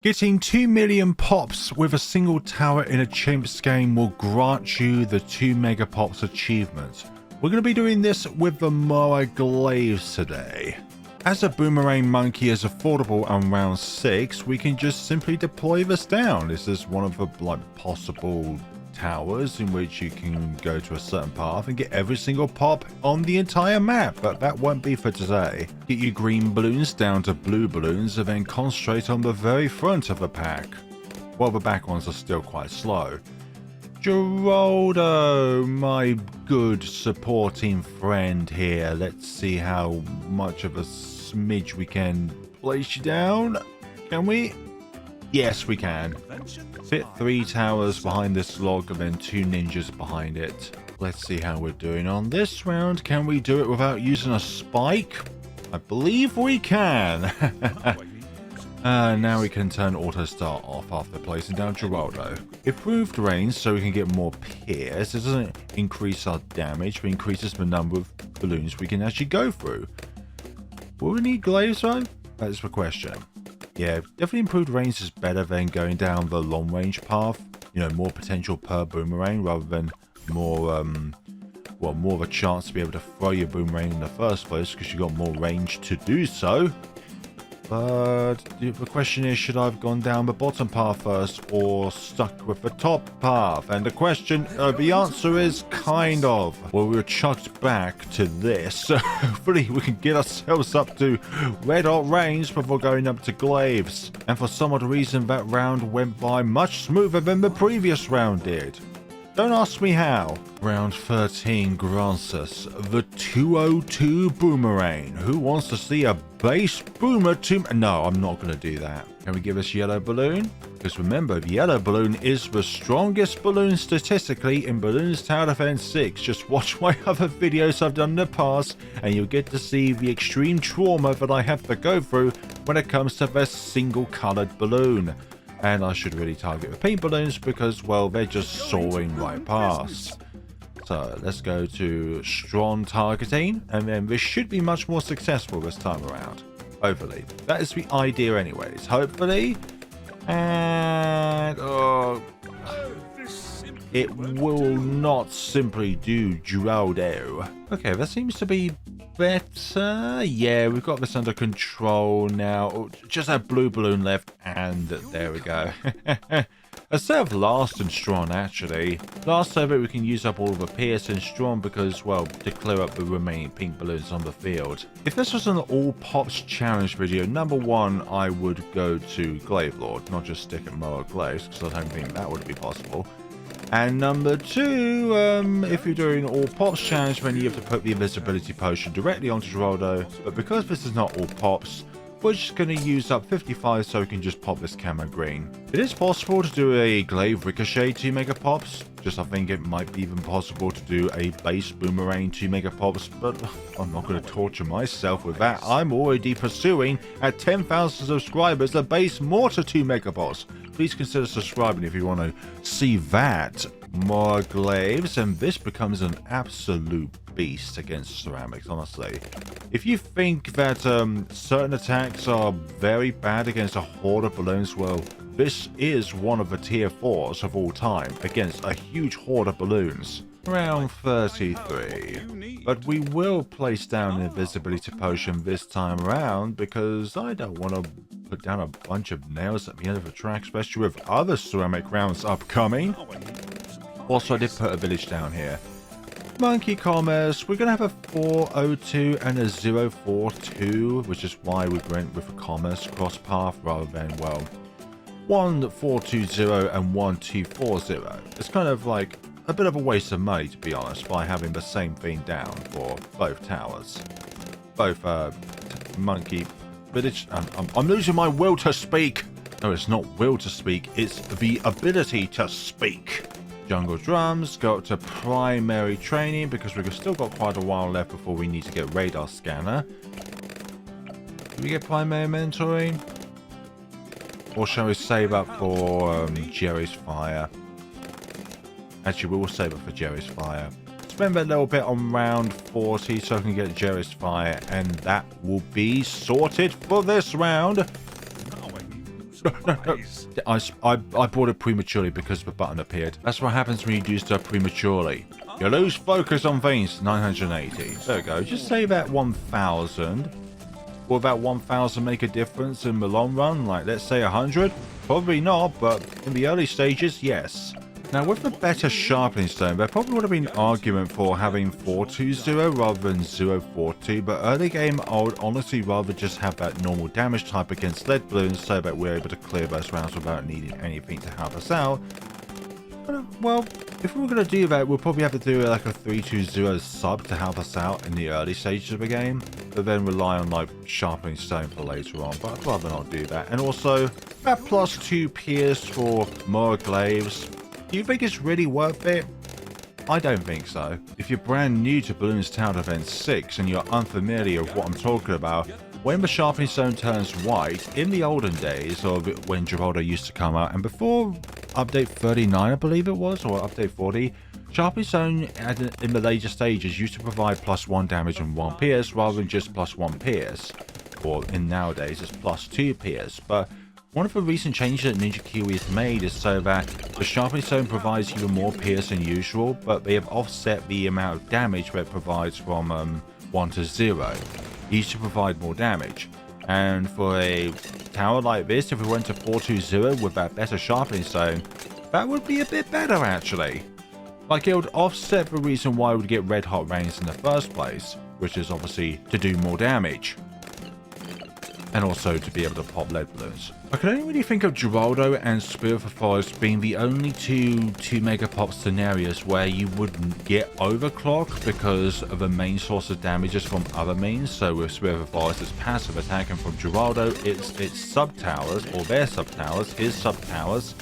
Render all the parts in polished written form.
Getting 2 million pops with a single tower in a Chimps game will grant you the 2 Megapops achievement. We're going to be doing this with the M.O.A.R Glaives today. As a Boomerang Monkey is affordable on round 6, we can just simply deploy this down. This is one of the possible towers in which you can go to a certain path and get every single pop on the entire map, but that won't be for today. Get your green balloons down to blue balloons and then concentrate on the very front of the pack, while the back ones are still quite slow. Geraldo, my good supporting friend here. Let's see how much of a smidge we can place you down. Can we? Yes, we can. Fit 3 towers behind this log and then 2 ninjas behind it. Let's see how we're doing on this round. Can we do it without using a spike? I believe we can. Now we can turn auto start off after placing down Geraldo. Improved range so we can get more pierce. It doesn't increase our damage, but increases the number of balloons we can actually go through. Will we need glaives though? That is the question. Yeah, definitely improved range is better than going down the long range path. You know, more potential per boomerang rather than more, more of a chance to be able to throw your boomerang in the first place because you got more range to do so. But the question is, should I have gone down the bottom path first or stuck with the top path? And the answer is kind of. Well, we were chucked back to this. So hopefully we can get ourselves up to red hot range before going up to glaives. And for some odd reason, that round went by much smoother than the previous round did. Don't ask me how. Round 13 grants us the 202 Boomerang. Who wants to see a base boomer to... No, I'm not going to do that. Can we give us yellow balloon? Because remember, the yellow balloon is the strongest balloon statistically in Balloons Tower Defense 6. Just watch my other videos I've done in the past and you'll get to see the extreme trauma that I have to go through when it comes to the single coloured balloon. And I should really target the pink balloons because, well, they're just soaring right past. So let's go to strong targeting, and then this should be much more successful this time around. Hopefully. That is the idea anyways. Hopefully. And... it will not simply do Geraldo. Okay, that seems to be better. Yeah, we've got this under control now. Oh, just that blue balloon left, and there we go. Instead of last and strong, actually. Last so that we can use up all of the pierce and strong because, well, to clear up the remaining pink balloons on the field. If this was an all pops challenge video, number 1, I would go to Glaive Lord, not just stick at M.O.A.R Glaives, because I don't think that would be possible. And number 2, if you're doing all pops challenge, then you have to put the invisibility potion directly onto Geraldo. But because this is not all pops, we're just going to use up 55 so we can just pop this camo green. It is possible to do a glaive ricochet 2 Megapops. Just I think it might be even possible to do a base boomerang 2 Megapops, but I'm not going to torture myself with that. I'm already pursuing at 10,000 subscribers a base mortar 2 Megapops. Please consider subscribing if you want to see that. More glaives, and this becomes an absolute beast against ceramics, honestly. If you think that certain attacks are very bad against a horde of balloons, well, this is one of the tier 4s of all time against a huge horde of balloons. Round 33. But we will place down an invisibility potion this time around because I don't want to put down a bunch of nails at the end of the track, especially with other ceramic rounds upcoming. Also, I did put a village down here. Monkey Commerce, we're going to have a 402 and a 042, which is why we went with a Commerce cross path rather than, well, 1420 and 1240. It's kind of like a bit of a waste of money, to be honest, by having the same thing down for both towers. Both Monkey Village. I'm losing my will to speak. No, it's not will to speak, it's the ability to speak. Jungle Drums, go up to primary training because we've still got quite a while left before we need to get radar scanner. Do we get primary mentoring? Or shall we save up for Jerry's Fire? Actually, we will save up for Jerry's Fire. Spend a little bit on round 40 so I can get Jerry's Fire, and that will be sorted for this round. I bought it prematurely because the button appeared. That's what happens when you do stuff prematurely. You lose focus on things. 980. There we go. Just say that 1,000. Will that 1,000 make a difference in the long run? Like, let's say 100? Probably not, but in the early stages, yes. Now, with the better sharpening stone, there probably would have been an argument for having 420 rather than 042, but early game, I would honestly rather just have that normal damage type against lead balloons so that we're able to clear those rounds without needing anything to help us out. Well, if we were going to do that, we'll probably have to do like a 320 sub to help us out in the early stages of the game, but then rely on like sharpening stone for later on, but I'd rather not do that. And also, that +2 pierce for M.O.A.R Glaives. Do you think it's really worth it? I don't think so. If you're brand new to Bloons Town Event 6 and you're unfamiliar with what I'm talking about, when the sharpening stone turns white, in the olden days of when Geraldo used to come out, and before update 39 I believe it was, or update 40, sharpening stone in the later stages used to provide +1 damage and 1 pierce rather than just +1 pierce. Or in nowadays it's +2 pierce, but one of the recent changes that Ninja Kiwi has made is so that the sharpening stone provides even more pierce than usual, but they have offset the amount of damage that it provides from 1 to 0. It used to provide more damage. And for a tower like this, if we went to 420 with that better sharpening stone, that would be a bit better actually. Like, it would offset the reason why we would get red hot rains in the first place, which is obviously to do more damage. And also to be able to pop lead balloons. I can only really think of Geraldo and Spirit of the Forest being the only two Megapops scenarios where you wouldn't get overclock because of the main source of damages from other means. So with Spirit of the Forest, it's passive attack, and from Geraldo, it's sub-towers, or their sub-towers, his sub-towers.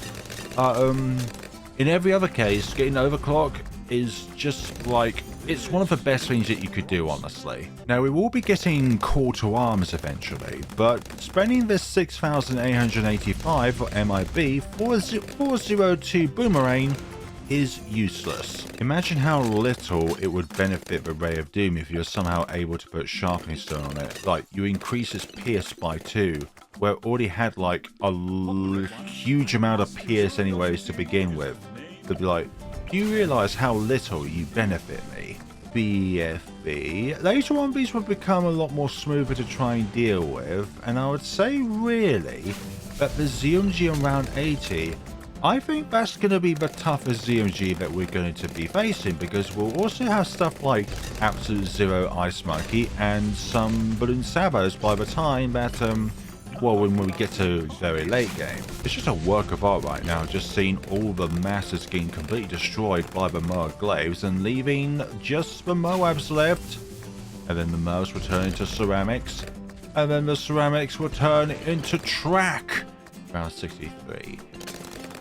In every other case, getting overclock is just like, it's one of the best things that you could do, honestly. Now, we will be getting Call to Arms eventually, but spending this 6,885 for MIB 402 Boomerang is useless. Imagine how little it would benefit the Ray of Doom if you're somehow able to put Sharpening Stone on it. Like, you increase its pierce by 2, where it already had like a huge amount of pierce anyways to begin with. It'd be like, do you realise how little you benefit me? BFB. Later on, these would become a lot more smoother to try and deal with, and I would say really that the ZMG on round 80, I think that's going to be the toughest ZMG that we're going to be facing, because we'll also have stuff like Absolute Zero Ice Monkey and some Balloon Sabos by the time that well, when we get to very late game. It's just a work of art right now, just seeing all the masses getting completely destroyed by the M.O.A.R Glaives and leaving just the Moabs left. And then the Moabs will turn into ceramics. And then the ceramics will turn into track. Round 63.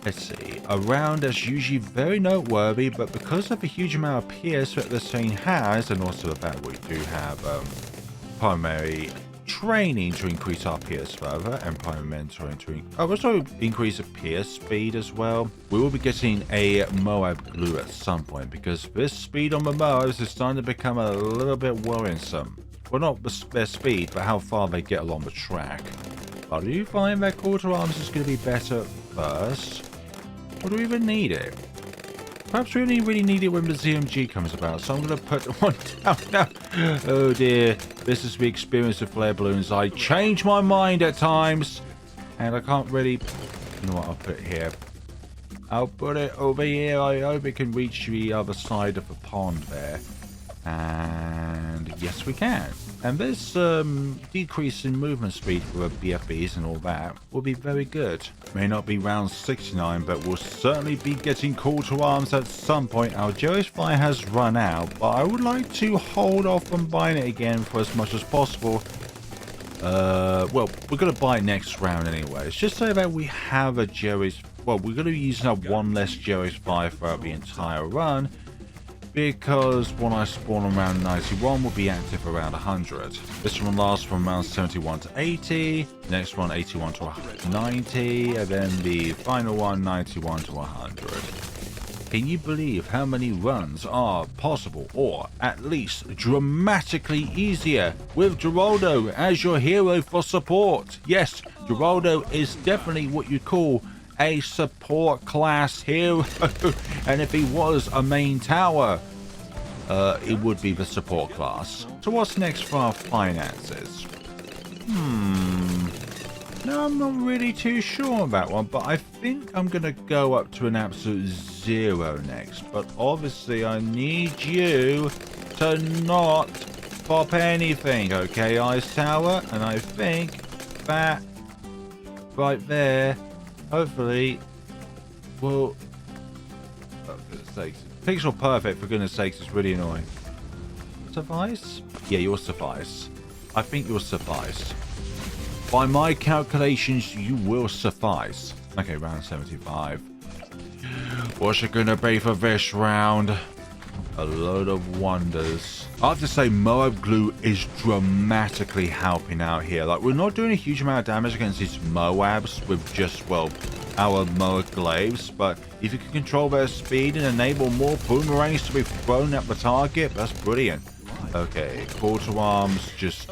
Let's see. A round that's usually very noteworthy, but because of the huge amount of pierce that this thing has, and also the fact we do have primary training to increase our pierce further, and primary mentoring to also increase the pierce speed as well. We will be getting a Moab glue at some point, because this speed on the Moabs is starting to become a little bit worrisome. Well, not their speed, but how far they get along the track. But do you find that Call to Arms is going to be better first? Or do we even need it? Perhaps we only really need it when the ZMG comes about, so I'm going to put one down now. Oh dear, this is the experience of flare balloons. I change my mind at times, and I can't really... You know what, I'll put it here. I'll put it over here. I hope it can reach the other side of the pond there. And yes, we can. And this decrease in movement speed for BFBs and all that will be very good. May not be round 69, but we'll certainly be getting Call to Arms at some point. Our Joe's Fire has run out, but I would like to hold off on buying it again for as much as possible. Well, we're going to buy it next round anyway. It's just so that we have a Jerry's... Well, we're going to be using up one less Jerry's Fire throughout the entire run, because when I spawn on round 91 will be active around 100. This one lasts from round 71 to 80, next one 81 to 90, and then the final one 91 to 100. Can you believe how many runs are possible, or at least dramatically easier, with Geraldo as your hero for support? Yes, Geraldo is definitely what you call a support class hero, and if he was a main tower, it would be the support class. So what's next for our finances? No, I'm not really too sure on that one, but I think I'm going to go up to an absolute 0 next. But obviously I need you to not pop anything, okay, Ice Tower? And I think that right there, hopefully, will... Oh, for goodness sakes. Pixel perfect, for goodness sakes, it's really annoying. Suffice? Yeah, you'll suffice. I think you'll suffice. By my calculations, you will suffice. Okay, round 75. What's it gonna be for this round? A load of wonders. I have to say, M.O.A.R Glue is dramatically helping out here. Like, we're not doing a huge amount of damage against these M.O.A.Bs with just, well, our M.O.A.R Glaives, but if you can control their speed and enable more boomerangs to be thrown at the target, that's brilliant. Okay, call to arms just...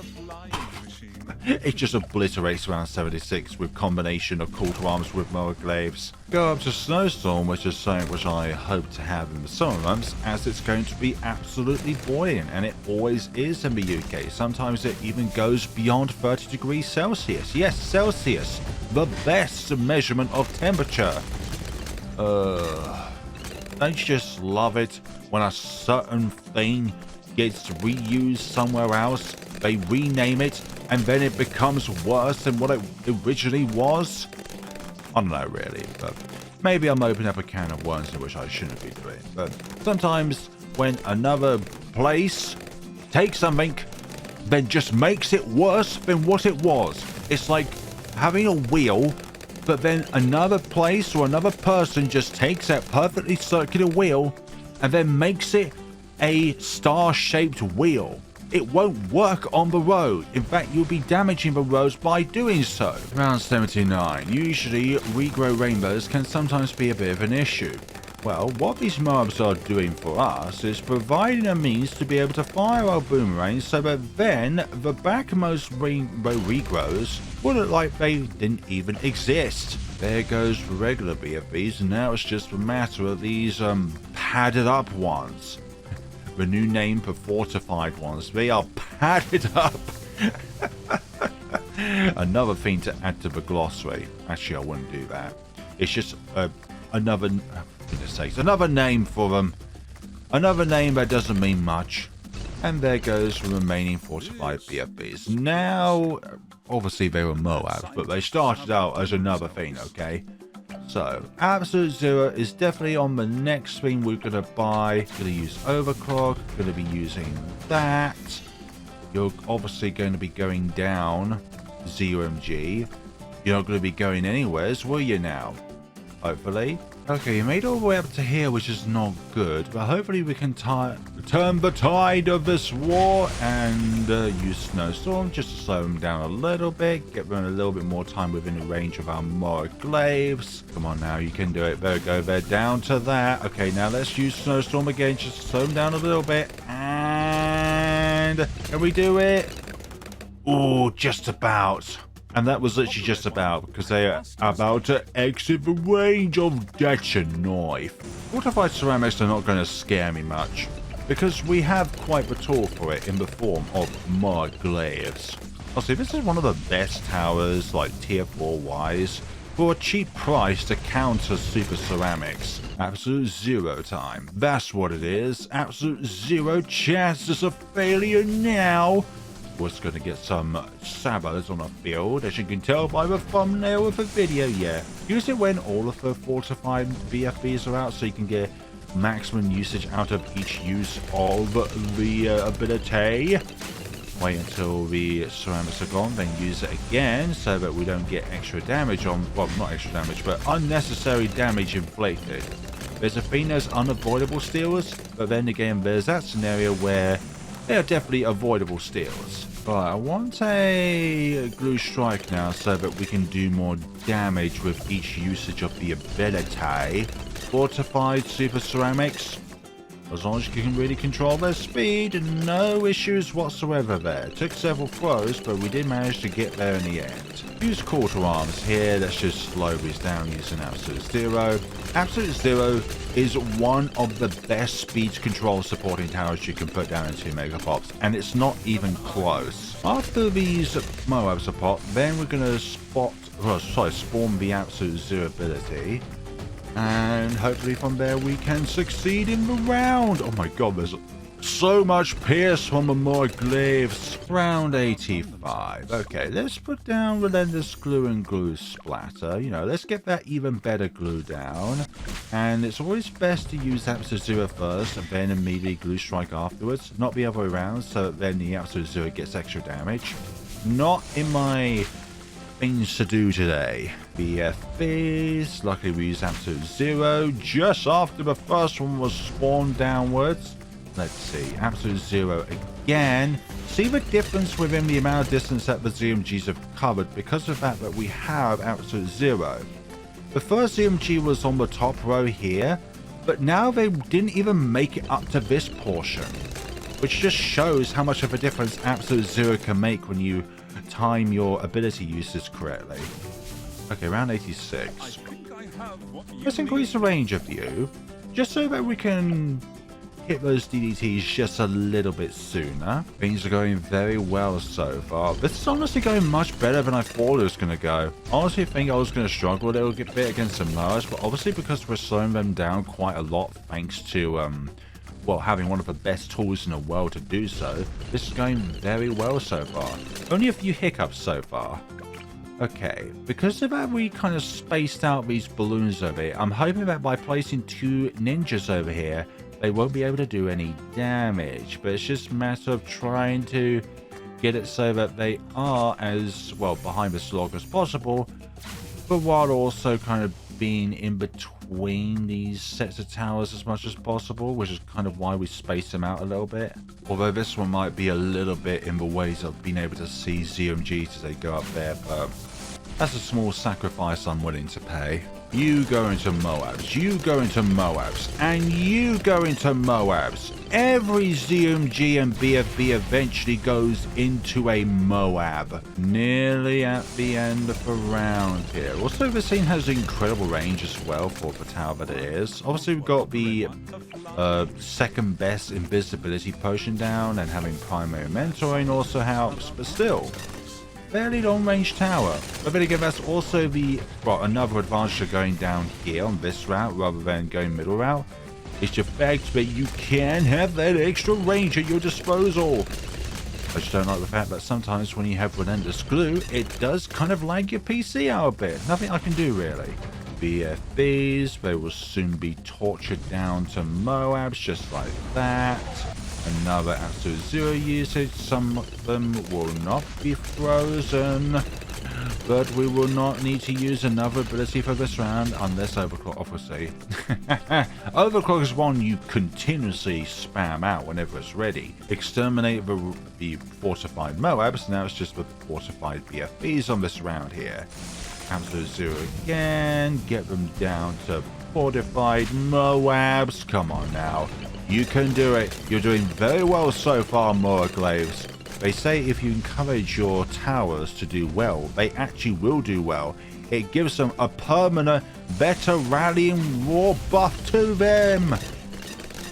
It just obliterates round 76 with combination of call to arms with M.O.A.R Glaives. Go up to Snowstorm, which is something which I hope to have in the summer months, as it's going to be absolutely boiling, and it always is in the UK. Sometimes it even goes beyond 30 degrees Celsius. Yes, Celsius, the best measurement of temperature. Don't you just love it when a certain thing gets reused somewhere else, they rename it, and then it becomes worse than what it originally was? I don't know really, but maybe I'm opening up a can of worms in which I shouldn't be doing. But sometimes when another place takes something, then just makes it worse than what it was. It's like having a wheel, but then another place or another person just takes that perfectly circular wheel and then makes it a star-shaped wheel. It won't work on the road. In fact, you'll be damaging the roads by doing so. Round 79. Usually, regrow rainbows can sometimes be a bit of an issue. Well, what these mobs are doing for us is providing a means to be able to fire our boomerangs so that then the backmost rainbow regrows will look like they didn't even exist. There goes the regular BFBs, and now it's just a matter of these padded up ones. The new name for fortified ones. They are padded up. Another thing to add to the glossary. Actually, I wouldn't do that. It's just another... another name for them. Another name that doesn't mean much. And there goes the remaining fortified BFBs. Now, obviously they were M.O.A.Bs, but they started out as another thing, okay? So, Absolute Zero is definitely on the next thing we're going to buy. Going to use Overclock. Going to be using that. You're obviously going to be going down 0mg. You're not going to be going anywheres, will you now? Hopefully. Okay, you made all the way up to here, which is not good. But hopefully we can turn the tide of this war and use Snowstorm just to slow them down a little bit. Get them a little bit more time within the range of our M.O.A.R Glaives. Come on now, you can do it. There we go, they're down to that. Okay, now let's use Snowstorm again just to slow them down a little bit. And can we do it? Oh, just about. And that was literally just about, because they are about to exit the range of that knife. Fortified ceramics are not going to scare me much, because we have quite the tool for it in the form of M.O.A.R Glaives. Honestly, this is one of the best towers, like tier 4 wise, for a cheap price to counter super ceramics. Absolute zero time. That's what it is. Absolute zero chances of failure now. Was going to get some sabers on a field, as you can tell by the thumbnail of the video. Yeah, use it when all of the fortified BFBs are out so you can get maximum usage out of each use of the ability. Wait until the ceramics are gone, then use it again so that we don't get extra damage on, well, not extra damage, but unnecessary damage inflicted. There's a thing, there's unavoidable steals, but then again there's that scenario where they are definitely avoidable steals. Right, I want a glue strike now so that we can do more damage with each usage of the ability. Fortified super ceramics. As long as you can really control their speed, no issues whatsoever there. Took several throws, but we did manage to get there in the end. Use quarter arms here. Let's just slow these down using Absolute Zero. Absolute Zero is one of the best speed control supporting towers you can put down into Megapops, and it's not even close. After these M.O.A.Rs are popped, then we're going to spawn the Absolute Zero ability. And hopefully from there we can succeed in the round. Oh my god, there's so much pierce from M.O.A.R Glaives. Round 85. Okay, let's put down Relentless Glue and Glue Splatter. You know, let's get that even better glue down. And it's always best to use Absolute Zero first and then immediately Glue Strike afterwards. Not the other way around, so then the Absolute Zero gets extra damage. Not in my things to do today. BFBs. Luckily we used Absolute Zero just after the first one was spawned downwards. Let's see. Absolute Zero again. See the difference within the amount of distance that the ZMGs have covered because of the fact that we have Absolute Zero. The first ZMG was on the top row here, but now they didn't even make it up to this portion, which just shows how much of a difference Absolute Zero can make when you time your ability uses correctly. Okay, round 86. Let's increase the range of you, just so that we can hit those DDTs just a little bit sooner. Things are going very well so far. This is honestly going much better than I thought it was going to go. Honestly, I think I was going to struggle a little bit against the M.O.A.Rs, but obviously because we're slowing them down quite a lot thanks to well, having one of the best tools in the world to do so, this is going very well so far. Only a few hiccups so far. Okay, because of that we kind of spaced out these balloons over here, I'm hoping that by placing two ninjas over here, they won't be able to do any damage. But it's just a matter of trying to get it so that they are as, well, behind the slog as possible, but while also kind of being in between these sets of towers as much as possible, which is kind of why we space them out a little bit. Although this one might be a little bit in the ways of being able to see ZMGs as they go up there, but that's a small sacrifice I'm willing to pay. You go into M.O.A.Rs, you go into M.O.A.Rs, and you go into M.O.A.Rs. Every ZMG and BFB eventually goes into a M.O.A.B. Nearly at the end of the round here. Also, this scene has incredible range as well for the tower that it is. Obviously, we've got the second best invisibility potion down, and having primary mentoring also helps, but still, fairly long range tower. But then again, that's also the, well, another advantage of going down here on this route rather than going middle route. It's the fact that you can have that extra range at your disposal. I just don't like the fact that sometimes when you have Relentless Glue, it does kind of lag your PC out a bit. Nothing I can do really. BFBs, they will soon be tortured down to M.O.A.Rs just like that. Another Absolute Zero usage. Some of them will not be frozen, but we will not need to use another ability for this round unless Overclock, obviously. Overclock is one you continuously spam out whenever it's ready. Exterminate the fortified M.O.A.Rs. Now it's just the fortified BFBs on this round here. Absolute Zero again. Get them down to fortified M.O.A.Rs. Come on now. You can do it. You're doing very well so far, M.O.A.R Glaives. They say if you encourage your towers to do well, they actually will do well. It gives them a permanent, better rallying roar buff to them.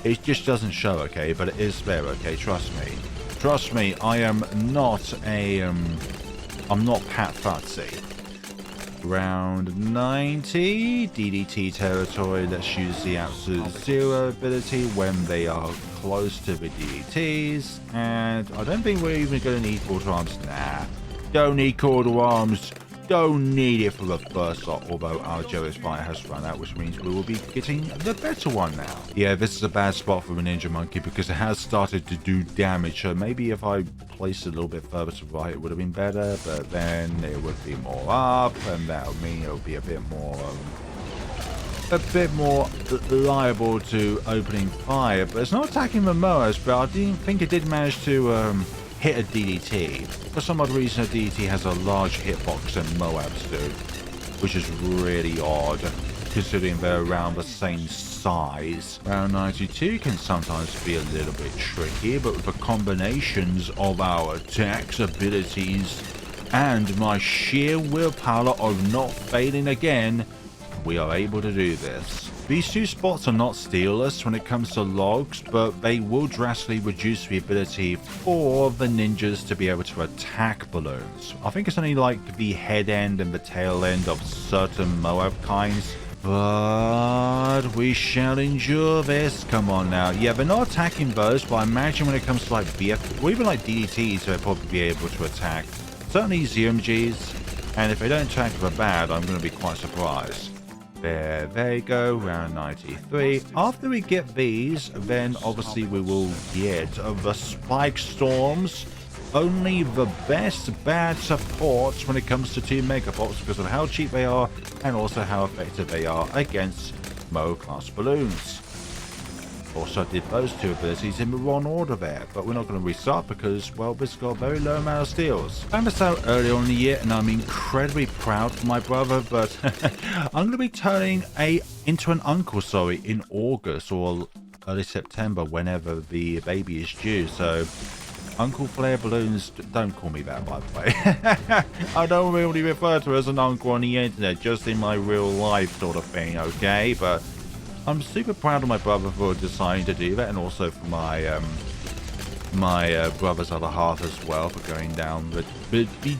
It just doesn't show, okay, but it is there, okay, trust me. Trust me, I am not a, I'm not Pat Futsy. Round 90, DDT territory. Let's use the Absolute Zero ability when they are close to the DDTs. And I don't think we're even going to need quarter arms. Nah, don't need quarter arms. Don't need it for the first lot, although our Joe's Fire has run out, which means we will be getting the better one now. Yeah, this is a bad spot for the Ninja Monkey because it has started to do damage, so maybe if I placed it a little bit further to the right, it would have been better, but then it would be more up, and that would mean it would be a bit more liable to opening fire. But it's not attacking the M.O.A.Rs, but I didn't think it did manage to hit a DDT. For some odd reason, a DDT has a large hitbox than M.O.A.Rs do, which is really odd, considering they're around the same size. Round 92 can sometimes be a little bit tricky, but with the combinations of our attacks, abilities, and my sheer willpower of not failing again, we are able to do this. These two spots are not steelless when it comes to logs, but they will drastically reduce the ability for the ninjas to be able to attack balloons. I think it's only like the head end and the tail end of certain M.O.A.R kinds, but we shall endure this. Come on now. Yeah, they're not attacking those, but I imagine when it comes to like BF or even like DDTs, they'll probably be able to attack certainly ZMGs, and if they don't attack the bad, I'm going to be quite surprised. There they go, round 93. After we get these, then obviously we will get the Spike Storms. Only the best bad supports when it comes to Team Megapops because of how cheap they are and also how effective they are against M.O.A.R class balloons. Also did those two abilities in the wrong order there, but we're not going to restart because, well, this got a very low amount of steals. I found this out earlier on in the year and I'm incredibly proud for my brother, but I'm going to be turning into an uncle, in August or early September, whenever the baby is due, so Uncle Flare Balloons, don't call me that, by the way. I don't really refer to as an uncle on the internet, just in my real life sort of thing, okay? But I'm super proud of my brother for deciding to do that, and also for my brother's other half as well for going down the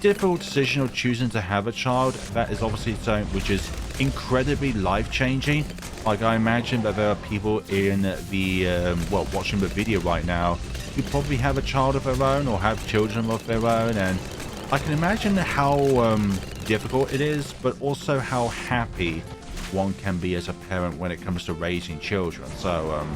difficult decision of choosing to have a child. That is obviously something which is incredibly life-changing. Like, I imagine that there are people in the well, watching the video right now who probably have a child of their own or have children of their own, and I can imagine how difficult it is, but also how happy one can be as a parent when it comes to raising children. So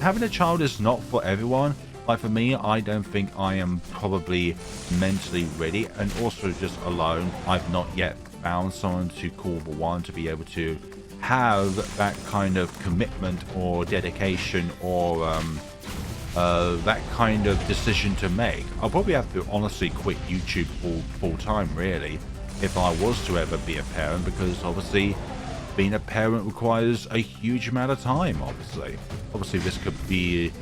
having a child is not for everyone. Like for me, I don't think I am probably mentally ready, and also just alone, I've not yet found someone to call the one to be able to have that kind of commitment or dedication or that kind of decision to make. I'll probably have to honestly quit YouTube full time, really, if I was to ever be a parent, because obviously being a parent requires a huge amount of time. Obviously this could be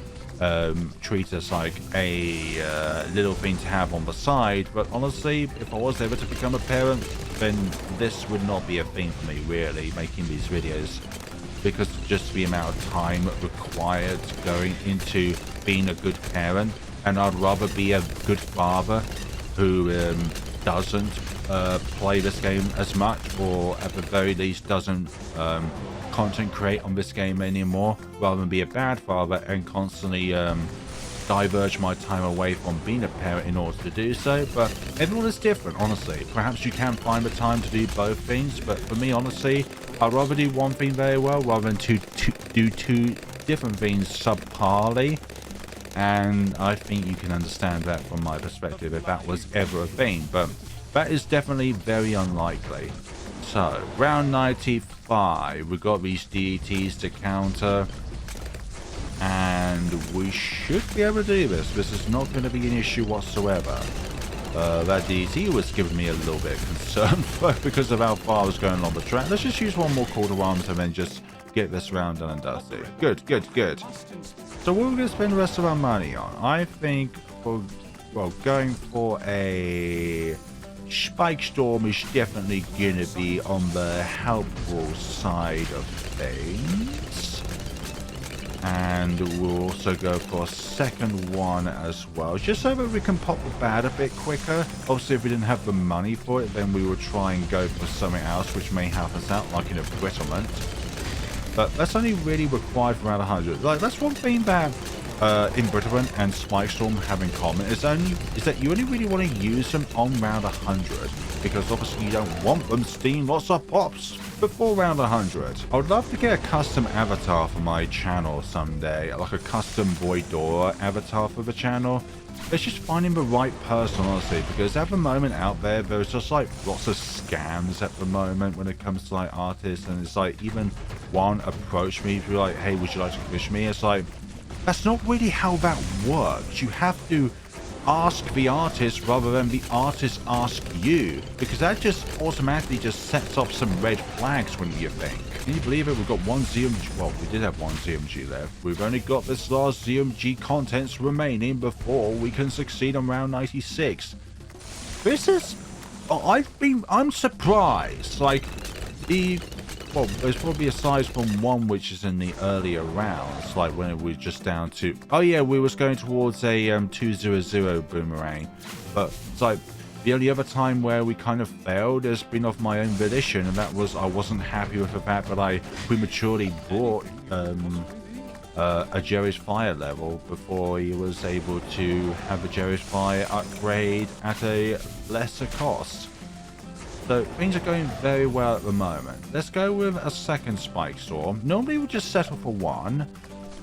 treated as like a little thing to have on the side, but honestly, if I was ever to become a parent, then this would not be a thing for me, really, making these videos, because just the amount of time required going into being a good parent. And I'd rather be a good father who doesn't play this game as much, or at the very least doesn't content create on this game anymore, rather than be a bad father and constantly diverge my time away from being a parent in order to do so. But everyone is different, honestly. Perhaps you can find the time to do both things, but for me, honestly, I'd rather do one thing very well rather than do two different things subparly. And I think you can understand that from my perspective if that was ever a thing, but that is definitely very unlikely. So, round 95, we've got these DDTs to counter, and we should be able to do this. This is not going to be an issue whatsoever. That DDT was giving me a little bit of concern because of how far I was going along the track. Let's just use one more call to arms and then just get this round done and dusted. Good. So what are we going to spend the rest of our money on? I think for, well, going for a Spike Storm is definitely going to be on the helpful side of things. And we'll also go for a second one as well, just so that we can pop the bad a bit quicker. Obviously, if we didn't have the money for it, then we would try and go for something else, which may help us out, like an embrittlement. But that's only really required for round 100. Like, that's one thing that embrittlement and Spike Storm have in common is that you only really want to use them on round 100, because obviously you don't want them stealing lots of pops before round 100. I would love to get a custom avatar for my channel someday, like a custom Voidora avatar for the channel. It's just finding the right person, honestly, because at the moment out there, there's just like lots of scams at the moment when it comes to like artists, and it's like even one approached me to be like, hey, would you like to commission me? It's like, that's not really how that works. You have to ask the artist rather than the artist ask you, because that just automatically just sets off some red flags, wouldn't you think? Can you believe it? We've got one ZMG. Well, we did have one ZMG left. We've only got this last ZMG contents remaining before we can succeed on round 96. This is... I'm surprised. Like, well, there's probably aside from one which is in the earlier rounds, like when it was just down to... Oh yeah, we was going towards a 200 boomerang. But it's like, the only other time where we kind of failed has been of my own volition, and that was I wasn't happy with the fact that I prematurely brought a Jerry's Fire level before he was able to have a Jerry's Fire upgrade at a lesser cost. So things are going very well at the moment. Let's go with a second Spike Storm. Normally we'll just settle for one,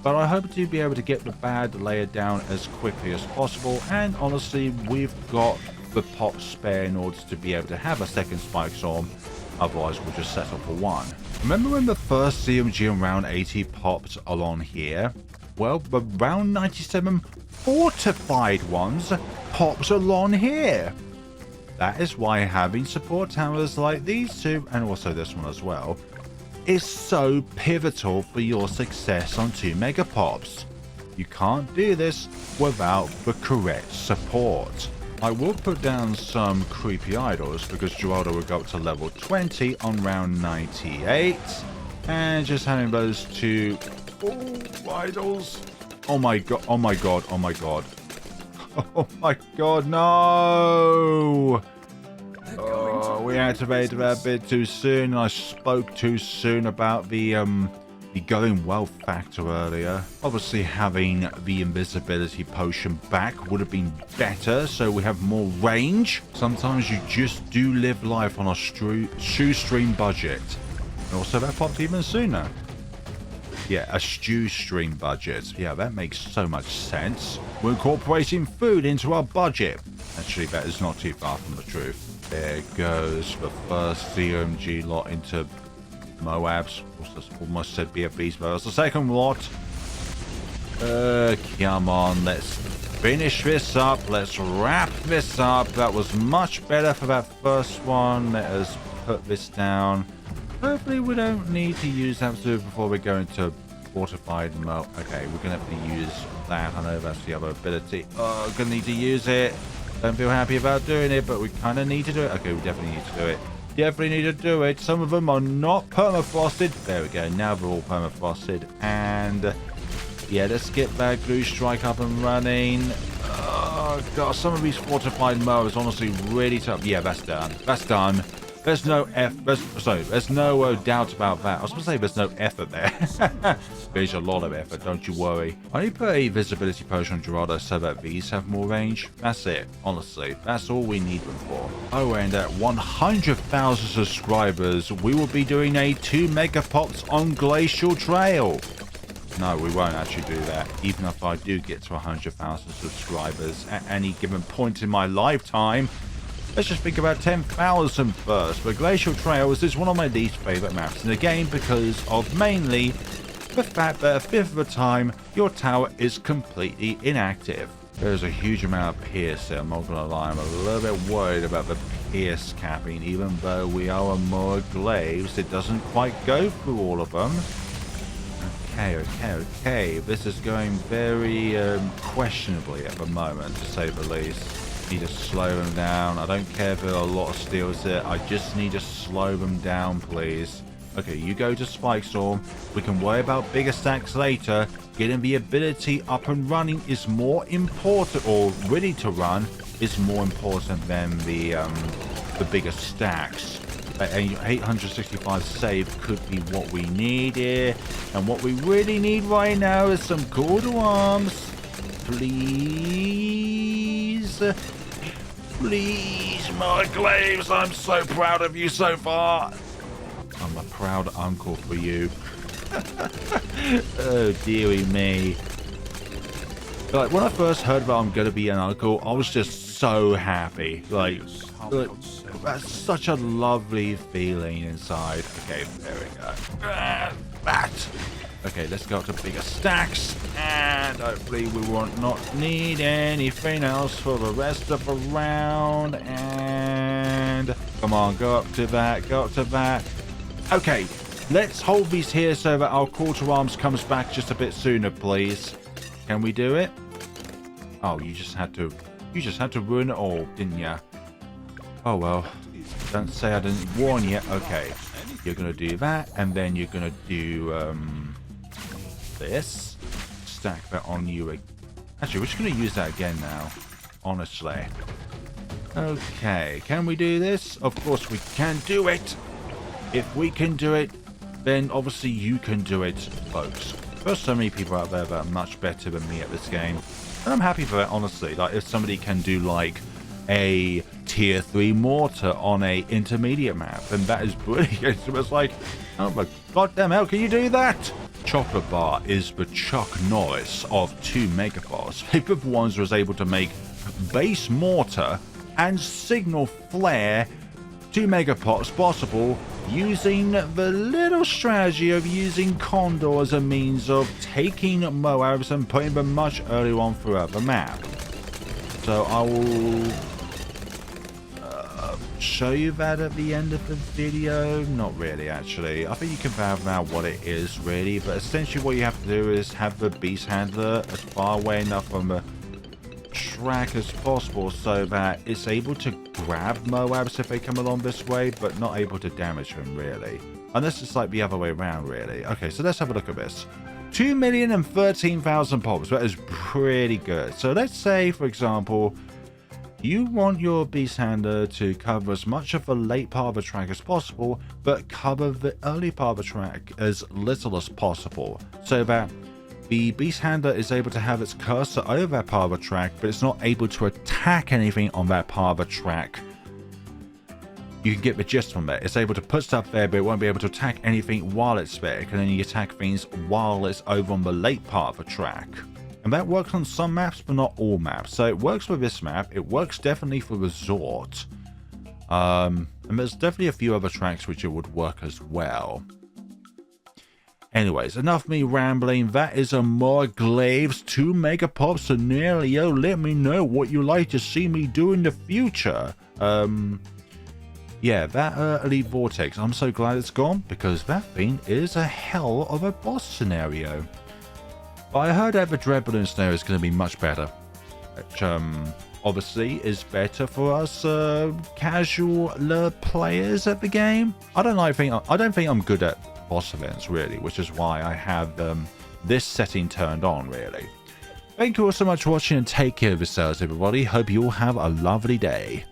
but I hope to be able to get the bad layer down as quickly as possible, and honestly we've got the pop spare in order to be able to have a second Spike Storm. Otherwise we'll just settle for one. Remember when the first CMG and round 80 popped along here? Well, the round 97 fortified ones pops along here. That is why having support towers like these two, and also this one as well, is so pivotal for your success on 2 Megapops. You can't do this without the correct support. I will put down some creepy idols because Geraldo will go up to level 20 on round 98. And just having those two idols. Oh my god, oh my god, oh my god. Oh my god, no! Oh, we activated that a bit too soon. I spoke too soon about the going well factor earlier. Obviously having the invisibility potion back would have been better, so we have more range. Sometimes you just do live life on a shoestring budget. And also that popped even sooner. Yeah, a shoestring budget. Yeah, that makes so much sense. We're incorporating food into our budget. Actually, that is not too far from the truth. There goes the first CMG lot into Moabs. Almost said BFBs, but that's the second lot. Come on, let's finish this up. Let's wrap this up. That was much better for that first one. Let us put this down. Hopefully we don't need to use absolute before we go into fortified mode. Okay, we're gonna have to use that. I know that's the other ability. Oh, gonna need to use it. Don't feel happy about doing it, but we kind of need to do it. Okay, we definitely need to do it. Definitely need to do it. Some of them are not permafrosted. There we go. Now they're all permafrosted. And yeah, let's get that glue strike up and running. Oh god, some of these fortified modes honestly really tough. Yeah, that's done. That's done. There's no there's no doubt about that. I was going to say there's no effort there. There's a lot of effort, don't you worry. I need to put a visibility potion on Geraldo so that these have more range. That's it, honestly. That's all we need them for. Oh, and at 100,000 subscribers, we will be doing a 2 Megapops on Glacial Trail. No, we won't actually do that. Even if I do get to 100,000 subscribers at any given point in my lifetime. Let's just think about 10,000 first. But Glacial Trails is one of my least favorite maps in the game because of mainly the fact that a fifth of the time your tower is completely inactive. There's a huge amount of pierce here, I'm not gonna lie. I'm a little bit worried about the pierce capping. Even though we are on M.O.A.R Glaives, it doesn't quite go through all of them. Okay. This is going very questionably at the moment, to say the least. Need to slow them down. I don't care if there are a lot of steals here. I just need to slow them down, please. Okay, you go to Spike Storm. We can worry about bigger stacks later. Getting the ability up and running is more important, or ready to run is more important than the bigger stacks. An 865 save could be what we need here. And what we really need right now is some call to arms. Please. Please, M.O.A.R Glaives, I'm so proud of you so far. I'm a proud uncle for you. Oh, dearie me. Like, when I first heard that I'm going to be an uncle, I was just so happy. Like, that's such a lovely feeling inside. Okay, there we go. That. Okay, let's go up to bigger stacks. And hopefully we will not need anything else for the rest of the round. And come on, go up to that, go up to that. Okay, let's hold these here so that our call to arms comes back just a bit sooner, please. Can we do it? Oh, you just had to ruin it all, didn't you? Oh well, don't say I didn't warn you. Okay, you're gonna do that, and then you're gonna do this. Stack that on you. Actually, we're just gonna use that again now. Honestly. Okay, can we do this? Of course we can do it. If we can do it, then obviously you can do it, folks. There's so many people out there that are much better than me at this game. And I'm happy for that, honestly. Like, if somebody can do, like, a tier 3 mortar on a intermediate map, then that is brilliant. It's like, oh my goddamn hell, can you do that? Chocolate Bar is the Chuck Norris of 2 Megapops. They were the ones who was able to make base mortar and signal flare 2 Megapops possible using the little strategy of using Condor as a means of taking Moabs and putting them much earlier on throughout the map. So I will show you that at the end of the video. Not really, actually. I think you can figure out what it is, really. But essentially what you have to do is have the Beast Handler as far away enough from the track as possible so that it's able to grab Moabs if they come along this way, but not able to damage them, really. Unless it's like the other way around, really. Okay, so let's have a look at this. 2,013,000 pops. That is pretty good. So let's say, for example, you want your Beast Handler to cover as much of the late part of the track as possible, but cover the early part of the track as little as possible, so that the Beast Handler is able to have its cursor over that part of the track, but it's not able to attack anything on that part of the track. You can get the gist from that. It's able to put stuff there, but it won't be able to attack anything while it's there. It can only attack things while it's over on the late part of the track. And that works on some maps, but not all maps. So it works with this map. It works definitely for Resort. And there's definitely a few other tracks which it would work as well. Anyways, enough me rambling. That is a M.O.A.R Glaives 2 Megapops. So Nearly, let me know what you like to see me do in the future. Yeah, that Elite Vortex, I'm so glad it's gone, because that thing is a hell of a boss scenario. But I heard that the Dread Balloon scenario is going to be much better, which obviously is better for us casual players at the game. I don't think I'm good at boss events, really, which is why I have this setting turned on, really. Thank you all so much for watching, and take care of yourselves, everybody. Hope you all have a lovely day.